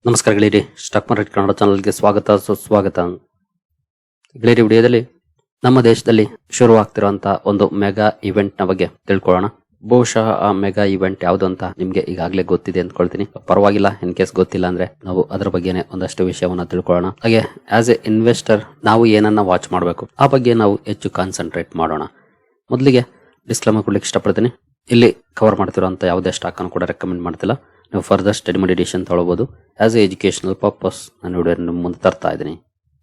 ನಮಸ್ಕಾರ ಗೆಳೆಯರಿ, stock market Kannada ಚಾನಲ್ಗೆ ಸ್ವಾಗತ ಸುಸ್ವಾಗತ. ಗೆಳೆಯರಿ, ವಿಡಿಯೋದಲ್ಲಿ ನಮ್ಮ ದೇಶದಲ್ಲಿ ಶುರುವಾಗ್ತಿರುವಂತಹ ಒಂದು ಮೆಗಾ ಇವೆಂಟ್ ನ ಬಗ್ಗೆ ತಿಳ್ಕೊಳ್ಳೋಣ. ಬಹುಶಃ ಆ ಮೆಗಾ ಇವೆಂಟ್ ಯಾವುದು ಅಂತ ನಿಮ್ಗೆ ಈಗಾಗಲೇ ಗೊತ್ತಿದೆ ಅಂದ್ಕೊಳ್ತೀನಿ. ಪರವಾಗಿಲ್ಲ, ಇನ್ ಕೇಸ್ ಗೊತ್ತಿಲ್ಲ ಅಂದ್ರೆ ನಾವು ಅದ್ರ ಬಗ್ಗೆನೆ ಒಂದಷ್ಟು ವಿಷಯವನ್ನ ತಿಳ್ಕೊಳ್ಳೋಣ. ಹಾಗೆ ಆಸ್ ಎ ಇನ್ವೆಸ್ಟರ್ ನಾವು ಏನನ್ನ ವಾಚ್ ಮಾಡಬೇಕು ಆ ಬಗ್ಗೆ ನಾವು ಹೆಚ್ಚು ಕಾನ್ಸಂಟ್ರೇಟ್ ಮಾಡೋಣ. ಮೊದಲಿಗೆ ಡಿಸ್ಕ್ಲೇಮರ್ ಕೊಡ್ಲಿಕ್ಕೆ ಇಷ್ಟಪಡ್ತೀನಿ. ಇಲ್ಲಿ ಕವರ್ ಮಾಡ್ತಿರುವಂತ ಯಾವುದೇ ಸ್ಟಾಕ್ ಅನ್ನು ಕೂಡ ರೆಕಮೆಂಡ್ ಮಾಡ್ತಿಲ್ಲ. ನೀವು ಫರ್ದರ್ ಸ್ಟಡಿ ಮಾಡಿ ಡಿಸಿಷನ್ ತಗೊಳ್ಬಹುದು. ಆಸ್ ಎ ಎಜುಕೇಶನಲ್ ಪರ್ಪಸ್ ನಾನು ವಿಡಿಯೋ ನಿಮ್ಮ ಮುಂದೆ ತರ್ತಾ ಇದ್ದೀನಿ.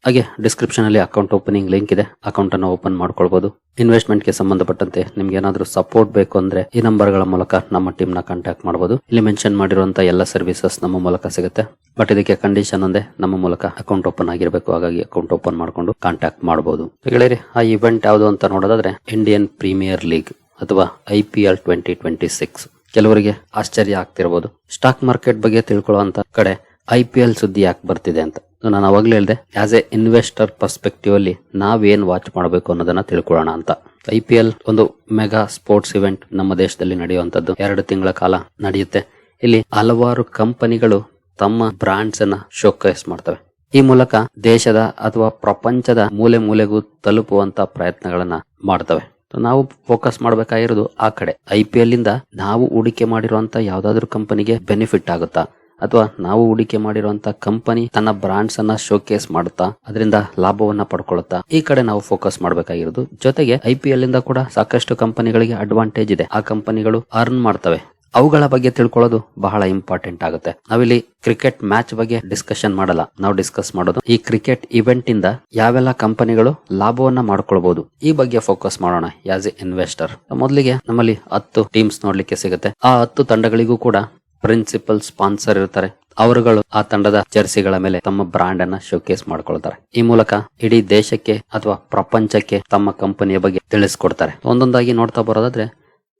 ಹಾಗೆ ಡಿಸ್ಕ್ರಿಪ್ಷನ್ ಅಲ್ಲಿ ಅಕೌಂಟ್ ಓಪನಿಂಗ್ ಲಿಂಕ್ ಇದೆ, ಅಕೌಂಟ್ ಅನ್ನು ಓಪನ್ ಮಾಡ್ಕೊಳ್ಬಹುದು. ಇನ್ವೆಸ್ಟ್ಮೆಂಟ್ ಗೆ ಸಂಬಂಧಪಟ್ಟಂತೆ ನಿಮ್ಗೆ ಏನಾದ್ರೂ ಸಪೋರ್ಟ್ ಬೇಕು ಅಂದ್ರೆ ಈ ನಂಬರ್ ಗಳ ಮೂಲಕ ನಮ್ಮ ಟೀಮ್ ನ ಕಾಂಟ್ಯಾಕ್ಟ್ ಮಾಡಬಹುದು. ಇಲ್ಲಿ ಮೆನ್ಷನ್ ಮಾಡಿರುವಂತಹ ಎಲ್ಲ ಸರ್ವಿಸಸ್ ನಮ್ಮ ಮೂಲಕ ಸಿಗುತ್ತೆ. ಬಟ್ ಇದಕ್ಕೆ ಕಂಡೀಷನ್ ಒಂದೇ, ನಮ್ಮ ಮೂಲಕ ಅಕೌಂಟ್ ಓಪನ್ ಆಗಿರಬೇಕು. ಹಾಗಾಗಿ ಅಕೌಂಟ್ ಓಪನ್ ಮಾಡ್ಕೊಂಡು ಕಾಂಟ್ಯಾಕ್ಟ್ ಮಾಡಬಹುದು. ಗೆಳೆಯರಿ, ಆ ಇವೆಂಟ್ ಯಾವುದು ಅಂತ ನೋಡೋದಾದ್ರೆ ಇಂಡಿಯನ್ ಪ್ರೀಮಿಯರ್ ಲೀಗ್ ಅಥವಾ IPL 2026. ಕೆಲವರಿಗೆ ಆಶ್ಚರ್ಯ ಆಗ್ತಿರಬಹುದು, ಸ್ಟಾಕ್ ಮಾರ್ಕೆಟ್ ಬಗ್ಗೆ ತಿಳ್ಕೊಳ್ಳುವಂತ ಕಡೆ IPL ಸುದ್ದಿ ಯಾಕೆ ಬರ್ತಿದೆ ಅಂತ. ನಾನು ಅವಾಗ್ಲೇ ಹೇಳಿದೆ, ಆಸ್ ಎ ಇನ್ವೆಸ್ಟರ್ ಪರ್ಸ್ಪೆಕ್ಟಿವ್ ಅಲ್ಲಿ ನಾವೇನ್ ವಾಚ್ ಮಾಡಬೇಕು ಅನ್ನೋದನ್ನ ತಿಳ್ಕೊಳ್ಳೋಣ ಅಂತ. IPL ಒಂದು ಮೆಗಾ ಸ್ಪೋರ್ಟ್ಸ್ ಇವೆಂಟ್ ನಮ್ಮ ದೇಶದಲ್ಲಿ ನಡೆಯುವಂತದ್ದು. 2 ತಿಂಗಳ ಕಾಲ ನಡೆಯುತ್ತೆ. ಇಲ್ಲಿ ಹಲವಾರು ಕಂಪನಿಗಳು ತಮ್ಮ ಬ್ರಾಂಡ್ಸ್ ಅನ್ನ ಶೋಕೇಸ್ ಮಾಡ್ತವೆ. ಈ ಮೂಲಕ ದೇಶದ ಅಥವಾ ಪ್ರಪಂಚದ ಮೂಲೆ ಮೂಲೆಗೂ ತಲುಪುವಂತ ಪ್ರಯತ್ನಗಳನ್ನ ಮಾಡ್ತವೆ. ನಾವು ಫೋಕಸ್ ಮಾಡಬೇಕಾಗಿರೋದು ಆ ಕಡೆ. IPL ಇಂದ ನಾವು ಹೂಡಿಕೆ ಮಾಡಿರುವಂತ ಯಾವ್ದಾದ್ರು ಕಂಪನಿಗೆ ಬೆನಿಫಿಟ್ ಆಗುತ್ತಾ, ಅಥವಾ ನಾವು ಹೂಡಿಕೆ ಮಾಡಿರುವಂತ ಕಂಪನಿ ತನ್ನ ಬ್ರಾಂಡ್ಸ್ ಅನ್ನ ಶೋಕೇಸ್ ಮಾಡುತ್ತಾ ಅದರಿಂದ ಲಾಭವನ್ನ ಪಡ್ಕೊಳ್ಳುತ್ತಾ, ಈ ಕಡೆ ನಾವು ಫೋಕಸ್ ಮಾಡಬೇಕಾಗಿರೋದು. ಜೊತೆಗೆ IPL ಇಂದ ಕೂಡ ಸಾಕಷ್ಟು ಕಂಪನಿಗಳಿಗೆ ಅಡ್ವಾಂಟೇಜ್ ಇದೆ. ಆ ಕಂಪನಿಗಳು ಅರ್ನ್ ಮಾಡ್ತವೆ. ಅವುಗಳ ಬಗ್ಗೆ ತಿಳ್ಕೊಳ್ಳೋದು ಬಹಳ ಇಂಪಾರ್ಟೆಂಟ್ ಆಗುತ್ತೆ. ನಾವಿಲ್ಲಿ ಕ್ರಿಕೆಟ್ ಮ್ಯಾಚ್ ಬಗ್ಗೆ ಡಿಸ್ಕಷನ್ ಮಾಡಲ್ಲ. ನಾವು ಡಿಸ್ಕಸ್ ಮಾಡೋದು ಈ ಕ್ರಿಕೆಟ್ ಇವೆಂಟ್ ಇಂದ ಯಾವೆಲ್ಲ ಕಂಪನಿಗಳು ಲಾಭವನ್ನ ಮಾಡ್ಕೊಳ್ಬಹುದು, ಈ ಬಗ್ಗೆ ಫೋಕಸ್ ಮಾಡೋಣ ಆಸ್ ಎ ಇನ್ವೆಸ್ಟರ್. ಮೊದಲಿಗೆ ನಮ್ಮಲ್ಲಿ 10 ಟೀಮ್ಸ್ ನೋಡ್ಲಿಕ್ಕೆ ಸಿಗುತ್ತೆ. ಆ 10 ತಂಡಗಳಿಗೂ ಕೂಡ ಪ್ರಿನ್ಸಿಪಲ್ ಸ್ಪಾನ್ಸರ್ ಇರ್ತಾರೆ. ಅವರುಗಳು ಆ ತಂಡದ ಜರ್ಸಿಗಳ ಮೇಲೆ ತಮ್ಮ ಬ್ರಾಂಡ್ ಅನ್ನ ಶೋಕೇಸ್ ಮಾಡ್ಕೊಳ್ತಾರೆ. ಈ ಮೂಲಕ ಇಡೀ ದೇಶಕ್ಕೆ ಅಥವಾ ಪ್ರಪಂಚಕ್ಕೆ ತಮ್ಮ ಕಂಪನಿಯ ಬಗ್ಗೆ ತಿಳಿಸ್ಕೊಡ್ತಾರೆ. ಒಂದೊಂದಾಗಿ ನೋಡ್ತಾ ಬರೋದಾದ್ರೆ,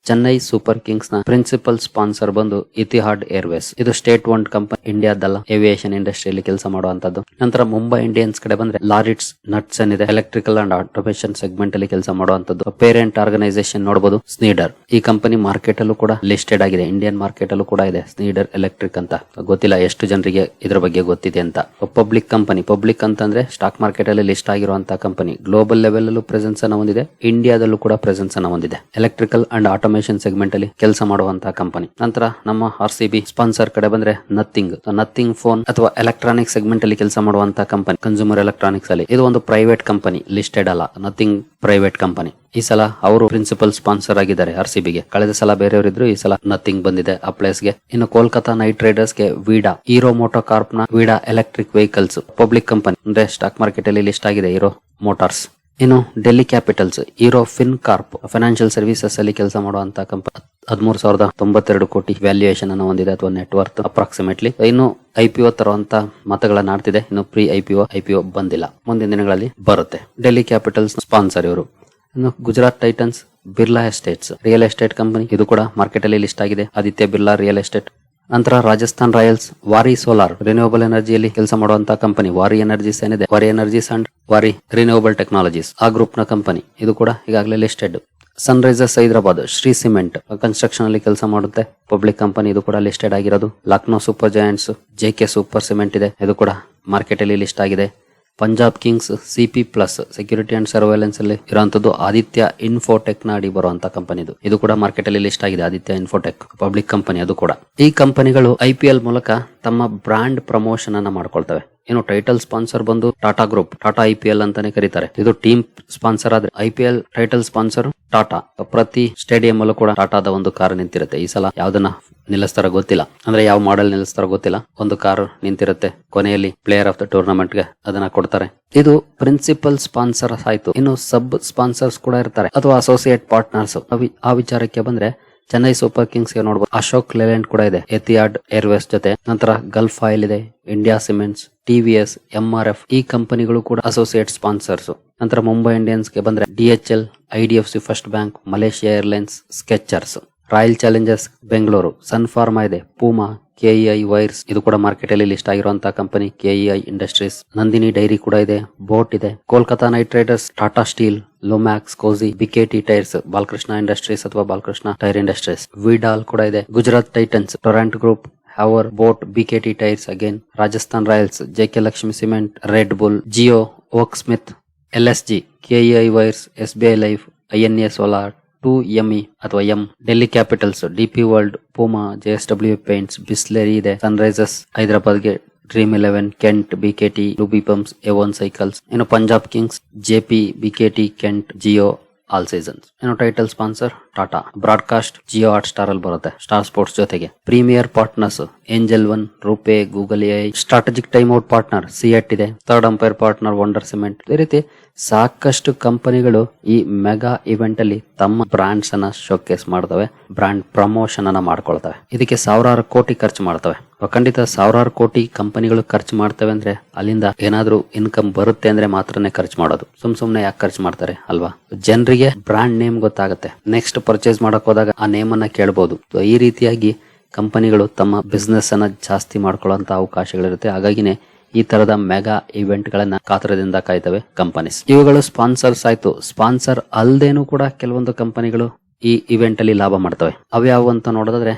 ಚೆನ್ನೈ ಸೂಪರ್ ಕಿಂಗ್ಸ್ ನ ಪ್ರಿನ್ಸಿಪಲ್ ಸ್ಪಾನ್ಸರ್ ಬಂದು ಇತಿಹಾಡ್ ಏರ್ವೇಸ್. ಇದು ಸ್ಟೇಟ್ ಓನ್ಡ್ ಕಂಪನಿ, ಇಂಡಿಯಾದಲ್ಲ. ಏವಿಯೇಷನ್ ಇಂಡಸ್ಟ್ರಿಯಲ್ಲಿ ಕೆಲಸ ಮಾಡುವಂತದ್ದು. ನಂತರ ಮುಂಬೈ ಇಂಡಿಯನ್ಸ್ ಕಡೆ ಬಂದ್ರೆ ಲಾರಿಟ್ಸ್ ನಟ್ಸನ್ ಇದೆ, ಎಲೆಕ್ಟ್ರಿಕಲ್ ಅಂಡ್ ಆಟೋಮೇಷನ್ ಸೆಗ್ಮೆಂಟ್ ಅಲ್ಲಿ ಕೆಲಸ ಮಾಡುವಂತದ್ದು. ಪೇರೆಂಟ್ ಆರ್ಗನೈಸೇಷನ್ ನೋಡಬಹುದು ಸ್ನೀಡರ್. ಈ ಕಂಪನಿ ಮಾರ್ಕೆಟ್ ಅಲ್ಲೂ ಕೂಡ ಲಿಸ್ಟೆಡ್ ಆಗಿದೆ, ಇಂಡಿಯನ್ ಮಾರ್ಕೆಟ್ ಅಲ್ಲೂ ಕೂಡ ಇದೆ ಸ್ನೀಡರ್ ಎಲೆಕ್ಟ್ರಿಕ್ ಅಂತ. ಗೊತ್ತಿಲ್ಲ ಎಷ್ಟು ಜನರಿಗೆ ಇದ್ರ ಬಗ್ಗೆ ಗೊತ್ತಿದೆ ಅಂತ. ಪಬ್ಲಿಕ್ ಕಂಪನಿ, ಪಬ್ಲಿಕ್ ಅಂತಂದ್ರೆ ಸ್ಟಾಕ್ ಮಾರ್ಕೆಟ್ ಅಲ್ಲಿ ಲಿಸ್ಟ್ ಆಗಿರುವಂತಹ ಕಂಪನಿ. ಗ್ಲೋಬಲ್ ಲೆವೆಲ್ ಅಲ್ಲೂ ಪ್ರೆಸೆನ್ಸ್ ಅನ್ನ ಹೊಂದಿದೆ, ಇಂಡಿಯಾದಲ್ಲೂ ಕೂಡ ಪ್ರೆಸೆನ್ಸ್ ಅನ್ನ ಹೊಂದಿದೆ. ಎಲೆಕ್ಟ್ರಿಕಲ್ ಅಂಡ್ ಆಟೋಮೇಷನ್ ಸೆಗ್ಮೆಂಟ್ ಅಲ್ಲಿ ಕೆಲಸ ಮಾಡುವಂತಹ ಕಂಪನಿ. ನಂತರ ನಮ್ಮ RCB ಸ್ಪಾನ್ಸರ್ ಕಡೆ ಬಂದ್ರೆ ನಥಿಂಗ್ ಫೋನ್ ಅಥವಾ ಎಲೆಕ್ಟ್ರಾನಿಕ್ ಸೆಗ್ಮೆಂಟ್ ಅಲ್ಲಿ ಕೆಲಸ ಮಾಡುವಂತಹ ಕಂಪನಿ, ಕನ್ಸ್ಯೂಮರ್ ಎಲೆಕ್ಟ್ರಾನಿಕ್ಸ್ ಅಲ್ಲಿ. ಇದು ಒಂದು ಪ್ರೈವೇಟ್ ಕಂಪನಿ, ಲಿಸ್ಟೆಡ್ ಅಲ್ಲ. Nothing private company. ಈ ಸಲ ಅವರು ಪ್ರಿನ್ಸಿಪಲ್ ಸ್ಪಾನ್ಸರ್ ಆಗಿದ್ದಾರೆ RCB ಗೆ. ಕಳೆದ ಸಲ ಬೇರೆಯವರಿದ್ರು, ಈ ಸಲ ನಥಿಂಗ್ ಬಂದಿದೆ ಆ ಪ್ಲೇಸ್ ಗೆ. ಇನ್ನು ಕೋಲ್ಕತಾ ನೈಟ್ ರೈಡರ್ಸ್ ಗೆ ವೀಡಾ, ಹೀರೋ ಮೋಟೋ ಕಾರ್ಪ್ ನ Vida electric vehicles public company, ಅಂದ್ರೆ ಸ್ಟಾಕ್ ಮಾರ್ಕೆಟ್ ಅಲ್ಲಿ ಲಿಸ್ಟ್ ಆಗಿದೆ ಹೀರೋ ಮೋಟಾರ್ಸ್. ಇನ್ನು Delhi capitals, Hero Fin Corp financial services ಅಲ್ಲಿ ಕೆಲಸ ಮಾಡುವಂತಹ ಕಂಪನಿ. 13,092 ಕೋಟಿ ವ್ಯಾಲ್ಯೂಯೇಷನ್ ಅನ್ನು ಹೊಂದಿದೆ ಅಥವಾ ನೆಟ್ವರ್ತ್ ಅಪ್ರಾಕ್ಸಿಮೇಟ್ಲಿ. ಇನ್ನು IPO ತರುವಂತ ಮತಗಳನ್ನ ಆಡ್ತಿದೆ. ಇನ್ನು ಪ್ರೀ IPO ಬಂದಿಲ್ಲ, ಮುಂದಿನ ದಿನಗಳಲ್ಲಿ ಬರುತ್ತೆ. ಡೆಲ್ಲಿ ಕ್ಯಾಪಿಟಲ್ಸ್ ಸ್ಪಾನ್ಸರ್ ಇವರು. ಇನ್ನು Gujarat Titans, Birla estates real estate company. ಇದು ಕೂಡ ಮಾರ್ಕೆಟ್ ಅಲ್ಲಿ ಲಿಸ್ಟ್ ಆಗಿದೆ, ಆದಿತ್ಯ ಬಿರ್ಲಾ ರಿಯಲ್ ಎಸ್ಟೇಟ್. ನಂತರ Rajasthan Royals, Waaree solar renewable ಎನರ್ಜಿಯಲ್ಲಿ ಕೆಲಸ ಮಾಡುವಂತಹ ಕಂಪನಿ. ವಾರಿ ಎನರ್ಜೀಸ್ ಏನಿದೆ, Waaree energies and Waaree renewable technologies, ಆ ಗ್ರೂಪ್ ನ ಕಂಪನಿ. ಇದು ಕೂಡ ಈಗಾಗಲೇ listed. Sun Risers Hyderabad, Shree cement construction ಅಲ್ಲಿ ಕೆಲಸ ಮಾಡುತ್ತೆ, ಪಬ್ಲಿಕ್ ಕಂಪನಿ. ಇದು ಕೂಡ ಲಿಸ್ಟೆಡ್ ಆಗಿರೋದು. Lucknow Super Giants, JK super cement ಇದೆ, ಇದು ಕೂಡ ಮಾರ್ಕೆಟ್ ಅಲ್ಲಿ ಲಿಸ್ಟ್ ಆಗಿದೆ. Punjab Kings, CP plus security and surveillance ಅಲ್ಲಿ ಇರುವಂತದ್ದು ಆದಿತ್ಯ ಇನ್ಫೋಟೆಕ್ ನ ಅಡಿ ಬರುವಂತ ಕಂಪನಿ. ಇದು ಕೂಡ ಮಾರ್ಕೆಟ್ ಅಲ್ಲಿ ಲಿಸ್ಟ್ ಆಗಿದೆ, ಆದಿತ್ಯ ಇನ್ಫೋಟೆಕ್ ಪಬ್ಲಿಕ್ ಕಂಪನಿ. ಅದು ಕೂಡ ಈ ಕಂಪನಿಗಳು IPL ಮೂಲಕ ತಮ್ಮ ಬ್ರಾಂಡ್ ಪ್ರಮೋಷನ್ ಅನ್ನ ಮಾಡ್ಕೊಳ್ತವೆ. ಇನ್ನು ಟೈಟಲ್ ಸ್ಪಾನ್ಸರ್ ಬಂದು ಟಾಟಾ ಗ್ರೂಪ್, ಟಾಟಾ IPL ಅಂತಾನೆ ಕರೀತಾರೆ. ಇದು ಟೀಮ್ ಸ್ಪಾನ್ಸರ್ ಆದ್ರೆ IPL ಟೈಟಲ್ ಸ್ಪಾನ್ಸರ್ ಟಾಟಾ. ಪ್ರತಿ ಸ್ಟೇಡಿಯಂ ಅಲ್ಲೂ ಕೂಡ ಟಾಟಾದ ಒಂದು ಕಾರ್ ನಿಂತಿರುತ್ತೆ. ಈ ಸಲ ಯಾವ್ದನ್ನ ನಿಲ್ಲಿಸ್ತಾರ ಗೊತ್ತಿಲ್ಲ, ಅಂದ್ರೆ ಯಾವ ಮಾಡೆಲ್ ನಿಲ್ಲಿಸ್ತಾರ ಗೊತ್ತಿಲ್ಲ. ಒಂದು ಕಾರು ನಿಂತಿರುತ್ತೆ, ಕೊನೆಯಲ್ಲಿ ಪ್ಲೇಯರ್ ಆಫ್ ದ ಟೂರ್ನಮೆಂಟ್ ಗೆ ಅದನ್ನ ಕೊಡ್ತಾರೆ. ಇದು ಪ್ರಿನ್ಸಿಪಲ್ ಸ್ಪಾನ್ಸರ್ ಆಯ್ತು. ಇನ್ನು ಸಬ್ ಸ್ಪಾನ್ಸರ್ಸ್ ಕೂಡ ಇರ್ತಾರೆ ಅಥವಾ ಅಸೋಸಿಯೇಟ್ ಪಾರ್ಟ್ನರ್ಸ್. ಆ ವಿಚಾರಕ್ಕೆ ಬಂದ್ರೆ ಚೆನ್ನೈ ಸೂಪರ್ ಕಿಂಗ್ಸ್ ಗೆ ನೋಡಬಹುದು ಅಶೋಕ್ ಲೇಲ್ಯಾಂಡ್ ಕೂಡ ಇದೆ, ಎತಿಹಾಡ್ ಏರ್ವೇಸ್ ಜೊತೆ. ನಂತರ ಗಲ್ಫ್ ಆಯಿಲ್ ಇದೆ, ಇಂಡಿಯಾ ಸಿಮೆಂಟ್ಸ್, TVS, MRF ಈ ಕಂಪನಿಗಳು ಕೂಡ ಅಸೋಸಿಯೇಟ್ ಸ್ಪಾನ್ಸರ್ಸ್. ನಂತರ ಮುಂಬೈ ಇಂಡಿಯನ್ಸ್ ಗೆ ಬಂದ್ರೆ DHL, IDFC First Bank, Malaysia Airlines, Skechers, Royal Challengers Bengaluru, Sun Pharma ಇದೆ, ಪೂಮಾ, KEI ವೈರ್ಸ್ ಇದು ಕೂಡ ಮಾರ್ಕೆಟ್ ಅಲ್ಲಿ ಲಿಸ್ಟ್ ಆಗಿರುವಂತಹ company, KEI industries, Nandini dairy ಕೂಡ ಇದೆ, ಬೋಟ್ ಇದೆ, Kolkata Knight Riders, Tata steel, Lumax, ಕೋಸಿ, BKT ಟೈರ್ಸ್, ಬಾಲಕೃಷ್ಣ ಇಂಡಸ್ಟ್ರೀಸ್ ಅಥವಾ ಬಾಲಕೃಷ್ಣ ಟೈರ್ ಇಂಡಸ್ಟ್ರೀಸ್, ವಿಡಾಲ್ ಕೂಡ ಇದೆ, Gujarat Titans, Torrent group, However, both BKT Tires again, Rajasthan Royals, JK Lakshmi Cement, Red Bull, Jio, Oaksmith, LSG, KEI Wires, SBI Life, INA Solar, 2ME ಅಥವಾ M, Delhi Capitals, DP World, Puma, JSW Paints, Bisleri ಇದೆ, Sunrisers ಹೈದರಾಬಾದ್ಗೆ Dream 11, Kent, BKT, Lubi pumps, A1 cycles, ಇನ್ನು Punjab Kings, JP, BKT, Kent, Jio All Seasons. ಇನ್ನು title sponsor Tata, broadcast Jio Hotstar ಅಲ್ಲಿ ಬರುತ್ತೆ Star Sports ಜೊತೆಗೆ. Premier partners Angel One, RuPay, Google AI, strategic time out partner CEAT ಇದೆ, third umpire partner Wonder Cement. ಇದೇ ರೀತಿ ಸಾಕಷ್ಟು ಕಂಪನಿಗಳು ಈ ಮೆಗಾ ಇವೆಂಟ್ ಅಲ್ಲಿ ತಮ್ಮ ಬ್ರಾಂಡ್ಸ್ ಅನ್ನ ಶೋಕೇಸ್ ಮಾಡ್ತವೆ, ಬ್ರಾಂಡ್ ಪ್ರಮೋಷನ್ ಅನ್ನ ಮಾಡ್ಕೊಳ್ತವೆ. ಇದಕ್ಕೆ ಸಾವಿರಾರು ಕೋಟಿ ಖರ್ಚು ಮಾಡ್ತವೆ. ಖಂಡಿತ ಸಾವಿರಾರು ಕೋಟಿ ಕಂಪನಿಗಳು ಖರ್ಚು ಮಾಡ್ತವೆ ಅಂದ್ರೆ ಅಲ್ಲಿಂದ ಏನಾದ್ರೂ ಇನ್ಕಮ್ ಬರುತ್ತೆ ಅಂದ್ರೆ ಮಾತ್ರನೇ ಖರ್ಚು ಮಾಡೋದು. ಸುಮ್ನೆ ಯಾಕೆ ಖರ್ಚು ಮಾಡ್ತಾರೆ ಅಲ್ವಾ? ಜನರಿಗೆ ಬ್ರಾಂಡ್ ನೇಮ್ ಗೊತ್ತಾಗುತ್ತೆ, ನೆಕ್ಸ್ಟ್ ಪರ್ಚೇಸ್ ಮಾಡಕ್ ಹೋದಾಗ ಆ ನೇಮ್ ಅನ್ನ ಕೇಳಬಹುದು. ಈ ರೀತಿಯಾಗಿ ಕಂಪನಿಗಳು ತಮ್ಮ ಬಿಸ್ನೆಸ್ ಅನ್ನ ಜಾಸ್ತಿ ಮಾಡ್ಕೊಳ್ಳುವಂತ ಅವಕಾಶಗಳಿರುತ್ತೆ. ಹಾಗಾಗಿನೇ ಈ ತರದ ಮೆಗಾ ಇವೆಂಟ್ ಗಳನ್ನ ಕಾತರದಿಂದ ಕಾಯ್ತವೆ ಕಂಪನೀಸ್. ಇವುಗಳು ಸ್ಪಾನ್ಸರ್ಸ್ ಆಯ್ತು. ಸ್ಪಾನ್ಸರ್ ಅಲ್ದೇನು ಕೂಡ ಕೆಲವೊಂದು ಕಂಪನಿಗಳು ಈ ಇವೆಂಟ್ ಅಲ್ಲಿ ಲಾಭ ಮಾಡ್ತವೆ. ಅವ್ಯಾವು ಅಂತ ನೋಡೋದಾದ್ರೆ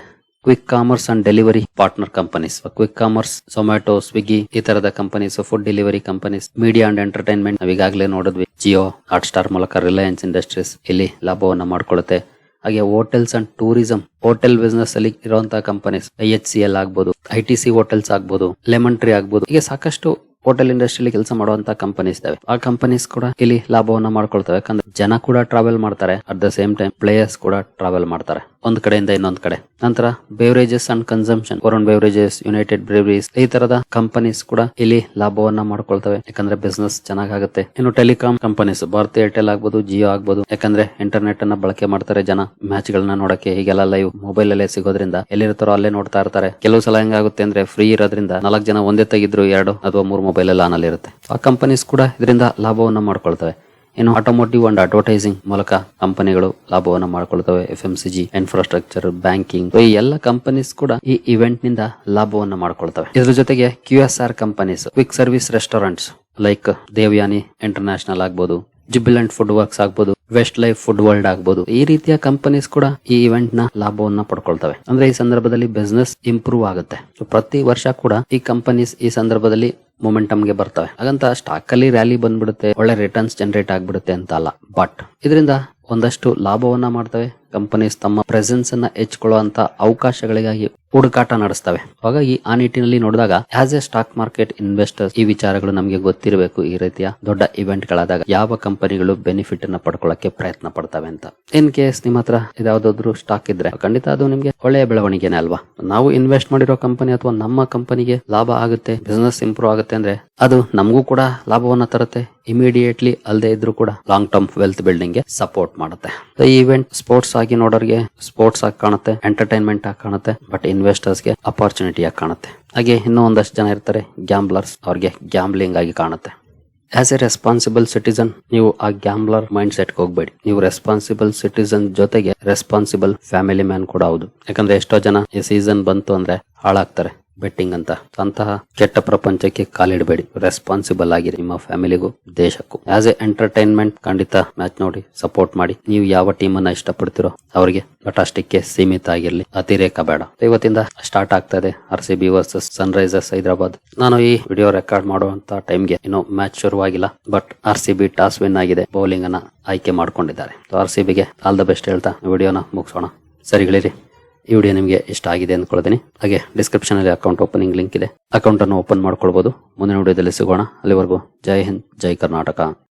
quick commerce and delivery partner companies. Quick commerce, Zomato, Swiggy ಈ ತರದ companies, food delivery companies. Media and entertainment ನಾವೀಗಾಗಲೇ ನೋಡಿದ್ವಿ, ಜಿಯೋ ಹಾಟ್ ಸ್ಟಾರ್ ಮೂಲಕ ರಿಲಯನ್ಸ್ ಇಂಡಸ್ಟ್ರೀಸ್ ಇಲ್ಲಿ ಲಾಭವನ್ನ ಮಾಡ್ಕೊಳ್ಳುತ್ತೆ. ಹಾಗೆ hotels and tourism, hotel business ಅಲ್ಲಿ ಇರುವಂತಹ ಕಂಪನೀಸ್, IHCL ಆಗ್ಬೋದು, ITC ಹೋಟೆಲ್ಸ್ ಆಗ್ಬೋದು, ಲೆಮನ್ ಟ್ರೀ ಆಗ್ಬೋದು, ಹೀಗೆ ಸಾಕಷ್ಟು ಹೋಟೆಲ್ ಇಂಡಸ್ಟ್ರಿಯಲ್ಲಿ ಕೆಲಸ ಮಾಡುವಂತ ಕಂಪನೀಸ್ ಇದಾವೆ. ಆ ಕಂಪನೀಸ್ ಕೂಡ ಇಲ್ಲಿ ಲಾಭವನ್ನ ಮಾಡ್ಕೊಳ್ತವೆ. ಯಾಕಂದ್ರೆ ಜನ ಕೂಡ ಟ್ರಾವೆಲ್ ಮಾಡ್ತಾರೆ, at the same time players ಕೂಡ ಟ್ರಾವೆಲ್ ಮಾಡ್ತಾರೆ ಒಂದ್ ಕಡೆಯಿಂದ ಇನ್ನೊಂದ್ ಕಡೆ. ನಂತರ beverages and consumption, Varun beverages, United Breweries ಈ ತರದ ಕಂಪನೀಸ್ ಕೂಡ ಇಲ್ಲಿ ಲಾಭವನ್ನ ಮಾಡ್ಕೊಳ್ತವೆ, ಯಾಕಂದ್ರೆ ಬಿಸ್ನೆಸ್ ಚೆನ್ನಾಗುತ್ತೆ. ಇನ್ನು ಟೆಲಿಕಾಂ ಕಂಪನೀಸ್, ಭಾರತಿ ಏರ್ಟೆಲ್ ಆಗ್ಬೋದು, ಜಿಯೋ ಆಗ್ಬೋದು, ಯಾಕಂದ್ರೆ ಇಂಟರ್ನೆಟ್ ಅನ್ನ ಬಳಕೆ ಮಾಡ್ತಾರೆ ಜನ ಮ್ಯಾಚ್ ಗಳನ್ನ ನೋಡಕ್ಕೆ. ಹೀಗೆಲ್ಲ ಲೈವ್ ಮೊಬೈಲ್ ಅಲ್ಲೇ ಸಿಗೋದ್ರಿಂದ ಎಲ್ಲಿರ್ತಾರೋ ಅಲ್ಲೇ ನೋಡ್ತಾ ಇರ್ತಾರೆ. ಕೆಲವು ಸಲ ಹೆಂಗಾಗುತ್ತೆ ಅಂದ್ರೆ ಫ್ರೀ ಇರೋದ್ರಿಂದ 4 ಜನ ಒಂದೇ ತೆಗಿದ್ರು 2 ಅಥವಾ 3 ಮೊಬೈಲ್ ಎಲ್ಲ ಆನ್ ಅಲ್ಲಿ ಇರುತ್ತೆ. ಆ ಕಂಪನೀಸ್ ಕೂಡ ಇದರಿಂದ ಲಾಭವನ್ನ ಮಾಡ್ಕೊಳ್ತವೆ. ಇನ್ನು ಆಟೋಮೋಟಿವ್ ಅಂಡ್ ಅಡ್ವರ್ಟೈಸಿಂಗ್ ಮೂಲಕ ಕಂಪನಿಗಳು ಲಾಭವನ್ನ ಮಾಡ್ಕೊಳ್ತವೆ. FMCG, ಇನ್ಫ್ರಾಸ್ಟ್ರಕ್ಚರ್, ಬ್ಯಾಂಕಿಂಗ್, ಈ ಎಲ್ಲ ಕಂಪನೀಸ್ ಕೂಡ ಈ ಇವೆಂಟ್ ನಿಂದ ಲಾಭವನ್ನ ಮಾಡ್ಕೊಳ್ತವೆ. ಇದ್ರ ಜೊತೆಗೆ QSR companies, quick service restaurants like Devayani international ಆಗ್ಬೋದು, ಜುಬಿಲೆಂಟ್ ಫುಡ್ ವರ್ಕ್ಸ್ ಆಗ್ಬೋದು, ವೆಸ್ಟ್ ಲೈಫ್ ಫುಡ್ ವರ್ಲ್ಡ್ ಆಗ್ಬೋದು, ಈ ರೀತಿಯ ಕಂಪನೀಸ್ ಕೂಡ ಈ ಇವೆಂಟ್ ನ ಲಾಭವನ್ನ ಪಡ್ಕೊಳ್ತವೆ. ಅಂದ್ರೆ ಈ ಸಂದರ್ಭದಲ್ಲಿ ಬಿಸ್ನೆಸ್ ಇಂಪ್ರೂವ್ ಆಗುತ್ತೆ. ಪ್ರತಿ ವರ್ಷ ಕೂಡ ಈ ಕಂಪನೀಸ್ ಈ ಸಂದರ್ಭದಲ್ಲಿ ಮೊಮೆಂಟಮ್ ಗೆ ಬರ್ತವೆ. ಹಾಗಂತ ಸ್ಟಾಕ್ ಅಲ್ಲಿ ರ್ಯಾಲಿ ಬಂದ್ಬಿಡುತ್ತೆ, ಒಳ್ಳೆ ರಿಟರ್ನ್ಸ್ ಜನರೇಟ್ ಆಗ್ಬಿಡುತ್ತೆ ಅಂತ ಅಲ್ಲ. ಬಟ್ ಇದರಿಂದ ಒಂದಷ್ಟು ಲಾಭವನ್ನ ಮಾಡ್ತವೆ. ಕಂಪನೀಸ್ ತಮ್ಮ ಪ್ರೆಸೆನ್ಸ್ ಅನ್ನ ಹೆಚ್ಚಿಕೊಳ್ಳುವಂತ ಅವಕಾಶಗಳಿಗಾಗಿ ಹುಡುಕಾಟ ನಡೆಸ್ತವೆ. ಹಾಗಾಗಿ ಆ ನಿಟ್ಟಿನಲ್ಲಿ ನೋಡಿದಾಗ as A stock market investors ಈ ವಿಚಾರಗಳು ನಮಗೆ ಗೊತ್ತಿರಬೇಕು. ಈ ರೀತಿಯ ದೊಡ್ಡ ಇವೆಂಟ್ ಗಳಾದಾಗ ಯಾವ ಕಂಪನಿಗಳು ಬೆನಿಫಿಟ್ ಅನ್ನ ಪಡ್ಕೊಳ್ಳಕ್ಕೆ ಪ್ರಯತ್ನ ಪಡ್ತವೆ ಅಂತ. ಇನ್ ಕೇಸ್ ನಿಮ್ಮ ಹತ್ರ ಇದಾವುದಾದ್ರು ಸ್ಟಾಕ್ ಇದ್ರೆ ಖಂಡಿತ ಅದು ನಿಮ್ಗೆ ಒಳ್ಳೆಯ ಬೆಳವಣಿಗೆನೆ ಅಲ್ವಾ? ನಾವು ಇನ್ವೆಸ್ಟ್ ಮಾಡಿರೋ ಕಂಪನಿ ಅಥವಾ ನಮ್ಮ ಕಂಪನಿಗೆ ಲಾಭ ಆಗುತ್ತೆ, ಬಿಸ್ನೆಸ್ ಇಂಪ್ರೂವ್ ಆಗುತ್ತೆ ಅಂದ್ರೆ ಅದು ನಮಗೂ ಕೂಡ ಲಾಭವನ್ನ ತರುತ್ತೆ. ಇಮಿಡಿಯೇಟ್ಲಿ ಅಲ್ಲದೆ ಇದ್ರೂ ಕೂಡ ಲಾಂಗ್ ಟರ್ಮ್ ವೆಲ್ತ್ ಬಿಲ್ಡಿಂಗ್ ಗೆ ಸಪೋರ್ಟ್ ಮಾಡುತ್ತೆ. ಈ ಇವೆಂಟ್ ಸ್ಪೋರ್ಟ್ಸ್ ಆಗಿ ನೋಡೋರಿಗೆ ಸ್ಪೋರ್ಟ್ಸ್ ಆಗಿ ಕಾಣುತ್ತೆ, ಎಂಟರ್ಟೈನ್ಮೆಂಟ್ ಆಗಿ ಕಾಣುತ್ತೆ, ಬಟ್ ಇನ್ವೆಸ್ಟರ್ಸ್ ಗೆ ಅಪಾರ್ಚುನಿಟಿ ಆಗಿ ಕಾಣುತ್ತೆ. ಹಾಗೆ ಇನ್ನೂ ಒಂದಷ್ಟು ಜನ ಇರ್ತಾರೆ ಗ್ಯಾಂಬ್ಲರ್ಸ್, ಅವ್ರಿಗೆ ಗ್ಯಾಂಬ್ಲಿಂಗ್ ಆಗಿ ಕಾಣುತ್ತೆ. ಆಸ್ ಎ ರೆಸ್ಪಾನ್ಸಿಬಲ್ ಸಿಟಿಸನ್ ನೀವು ಆ ಗ್ಯಾಂಬ್ಲರ್ ಮೈಂಡ್ ಸೆಟ್ ಹೋಗ್ಬೇಡಿ. ನೀವು ರೆಸ್ಪಾನ್ಸಿಬಲ್ ಸಿಟಿಸನ್ ಜೊತೆಗೆ ರೆಸ್ಪಾನ್ಸಿಬಲ್ ಫ್ಯಾಮಿಲಿ ಮ್ಯಾನ್ ಕೂಡ ಹೌದು. ಯಾಕಂದ್ರೆ ಎಷ್ಟೋ ಜನ ಈ ಸೀಸನ್ ಬಂತು ಅಂದ್ರೆ ಹಾಳಾಗ್ತಾರೆ ಬೆಟ್ಟಿಂಗ್ ಅಂತ. ಅಂತಹ ಕೆಟ್ಟ ಪ್ರಪಂಚಕ್ಕೆ ಕಾಲಿಡಬೇಡಿ. ರೆಸ್ಪಾನ್ಸಿಬಲ್ ಆಗಿರಿ ನಿಮ್ಮ ಫ್ಯಾಮಿಲಿಗೂ ದೇಶಕ್ಕೂ. ಆಸ್ ಎ ಎಂಟರ್ಟೈನ್ಮೆಂಟ್ ಖಂಡಿತ ಮ್ಯಾಚ್ ನೋಡಿ ಸಪೋರ್ಟ್ ಮಾಡಿ. ನೀವು ಯಾವ ಟೀಮ್ ಅನ್ನ ಇಷ್ಟಪಡ್ತಿರೋ ಅವರಿಗೆ ಬಟ್ ಅಷ್ಟಕ್ಕೆ ಸೀಮಿತ ಆಗಿರ್ಲಿ, ಅತಿರೇಕ ಬೇಡ. ಇವತ್ತಿಂದ ಸ್ಟಾರ್ಟ್ ಆಗ್ತಾ ಇದೆ RCB ವರ್ಸಸ್ ಸನ್ರೈಸರ್ಸ್ ಹೈದರಾಬಾದ್. ನಾನು ಈ ವಿಡಿಯೋ ರೆಕಾರ್ಡ್ ಮಾಡುವಂತ ಟೈಮ್ಗೆ ಇನ್ನು ಮ್ಯಾಚ್ ಶುರುವಾಗಿಲ್ಲ, ಬಟ್ RCB ಟಾಸ್ ವಿನ್ ಆಗಿದೆ, ಬೌಲಿಂಗ್ ಅನ್ನ ಆಯ್ಕೆ ಮಾಡ್ಕೊಂಡಿದ್ದಾರೆ. RCB ಗೆ ಆಲ್ ದ ಬೆಸ್ಟ್ ಹೇಳ್ತಾ ವಿಡಿಯೋನ ಮುಗಿಸೋಣ. ಸರಿಗಳಿರಿ, ಈ ವಿಡಿಯೋ ನಿಮಗೆ ಇಷ್ಟ ಆಗಿದೆ ಅಂದ್ಕೊಳ್ತೀನಿ. ಹಾಗೆ ಡಿಸ್ಕ್ರಿಪ್ಷನ್ ಅಲ್ಲಿ ಅಕೌಂಟ್ ಓಪನಿಂಗ್ ಲಿಂಕ್ ಇದೆ, ಅಕೌಂಟ್ ಅನ್ನು ಓಪನ್ ಮಾಡ್ಕೊಳ್ಬಹುದು. ಮುಂದಿನ ವಿಡಿಯೋದಲ್ಲಿ ಸಿಗೋಣ. ಅಲ್ಲಿವರೆಗೂ ಜೈ ಹಿಂದ್, ಜೈ ಕರ್ನಾಟಕ.